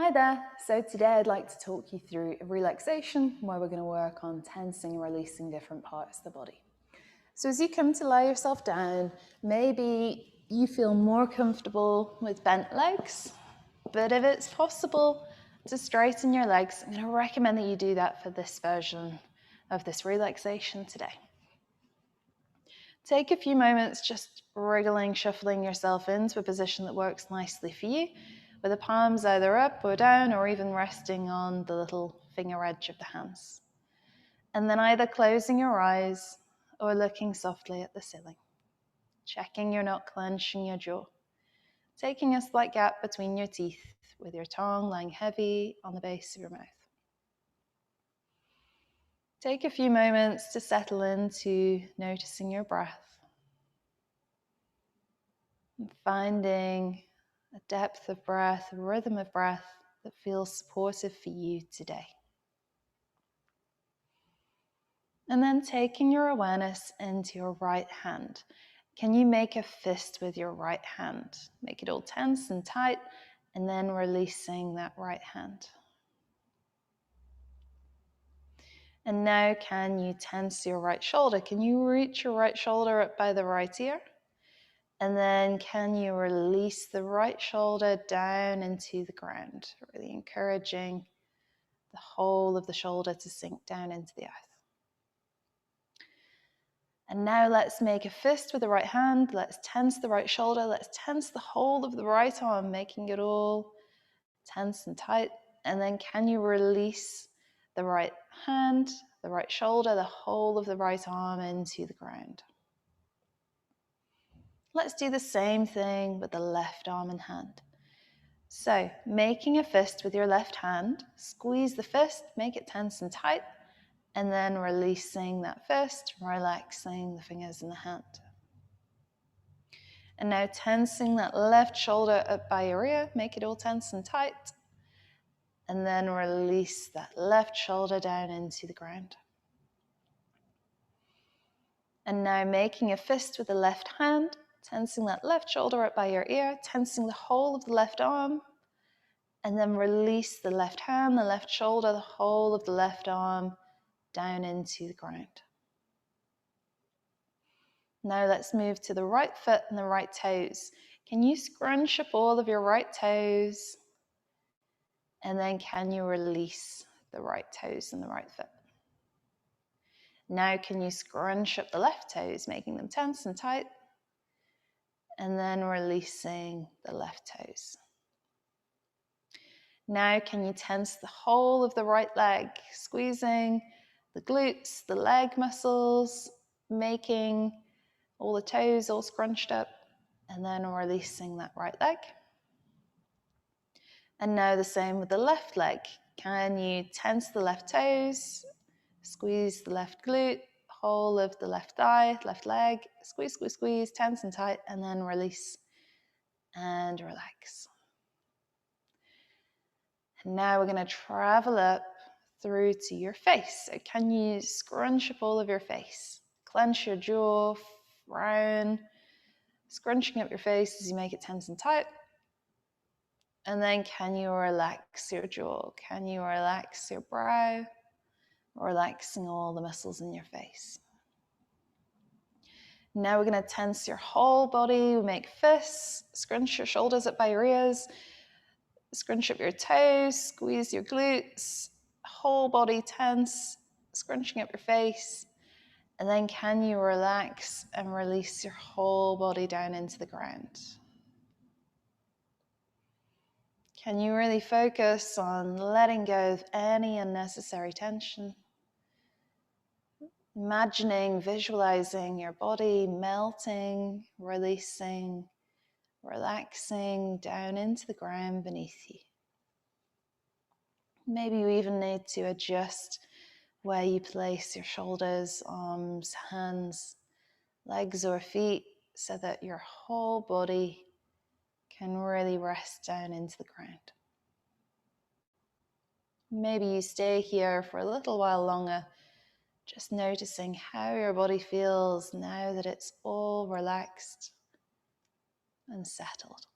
Hi there. So today I'd like to talk you through a relaxation where we're going to work on tensing and releasing different parts of the body. So as you come to lie yourself down, maybe you feel more comfortable with bent legs, but if it's possible to straighten your legs, I'm going to recommend that you do that for this version of this relaxation today. Take a few moments just wriggling, shuffling yourself into a position that works nicely for you, with the palms either up or down or even resting on the little finger edge of the hands. And then either closing your eyes or looking softly at the ceiling, checking you're not clenching your jaw, taking a slight gap between your teeth with your tongue lying heavy on the base of your mouth. Take a few moments to settle into noticing your breath, and finding a depth of breath, a rhythm of breath that feels supportive for you today. And then taking your awareness into your right hand. Can you make a fist with your right hand? Make it all tense and tight, and then releasing that right hand. And now can you tense your right shoulder? Can you reach your right shoulder up by the right ear? And then can you release the right shoulder down into the ground, really encouraging the whole of the shoulder to sink down into the earth. And now let's make a fist with the right hand. Let's tense the right shoulder. Let's tense the whole of the right arm, making it all tense and tight. And then can you release the right hand, the right shoulder, the whole of the right arm into the ground. Let's do the same thing with the left arm and hand. So, making a fist with your left hand, squeeze the fist, make it tense and tight, and then releasing that fist, relaxing the fingers in the hand. And now tensing that left shoulder up by your ear, make it all tense and tight, and then release that left shoulder down into the ground. And now making a fist with the left hand, tensing that left shoulder up by your ear, tensing the whole of the left arm, and then release the left hand, the left shoulder, the whole of the left arm down into the ground. Now let's move to the right foot and the right toes. Can you scrunch up all of your right toes? And then can you release the right toes and the right foot? Now can you scrunch up the left toes, making them tense and tight? And then releasing the left toes. Now can you tense the whole of the right leg, squeezing the glutes, the leg muscles, making all the toes all scrunched up, and then releasing that right leg. And now the same with the left leg. Can you tense the left toes, squeeze the left glute, whole of the left thigh, left leg, squeeze, squeeze, squeeze, tense and tight, and then release and relax. And now we're going to travel up through to your face. So can you scrunch up all of your face? Clench your jaw, frown, scrunching up your face as you make it tense and tight. And then can you relax your jaw? Can you relax your brow? Relaxing all the muscles in your face. Now we're going to tense your whole body. We make fists, scrunch your shoulders up by your ears, scrunch up your toes, squeeze your glutes, whole body tense, scrunching up your face. And then can you relax and release your whole body down into the ground? Can you really focus on letting go of any unnecessary tension? Imagining, visualizing your body melting, releasing, relaxing down into the ground beneath you. Maybe you even need to adjust where you place your shoulders, arms, hands, legs or feet so that your whole body can really rest down into the ground. Maybe you stay here for a little while longer, just noticing how your body feels now that it's all relaxed and settled.